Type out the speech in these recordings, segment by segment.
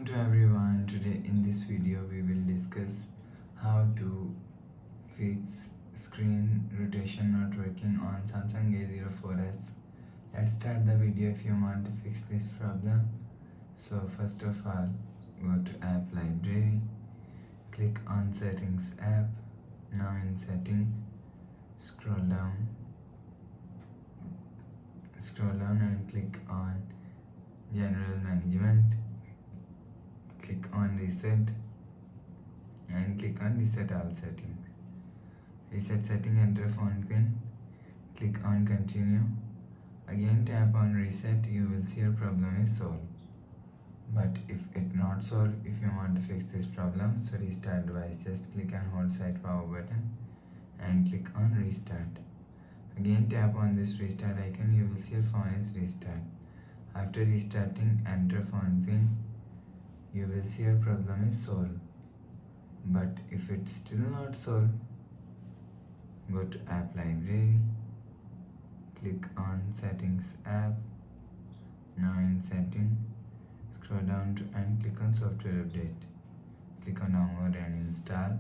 Welcome to everyone. Today in this video we will discuss how to fix screen rotation not working on Samsung A04S. Let's start the video if you want to fix this problem. So first of all, go to app library, click on settings app. Now in setting, scroll down and click on general management. Click on reset and click on reset all settings. Reset setting, enter phone pin, click on continue. Again tap on reset, you will see your problem is solved. But if it not solved, if you want to fix this problem, so restart device, just click and hold side power button and click on restart. Again tap on this restart icon, you will see your phone is restart. After restarting, enter phone pin, you will see your problem is solved. But if it's still not solved, go to app library, click on settings app. Now in setting, scroll down to and click on software update. Click on download and install.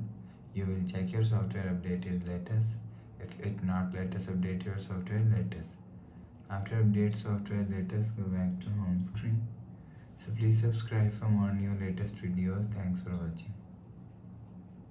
You will check your software update is latest. If it not latest, update your software latest. After update software latest, go back to home screen. So please subscribe for more new latest videos. Thanks for watching.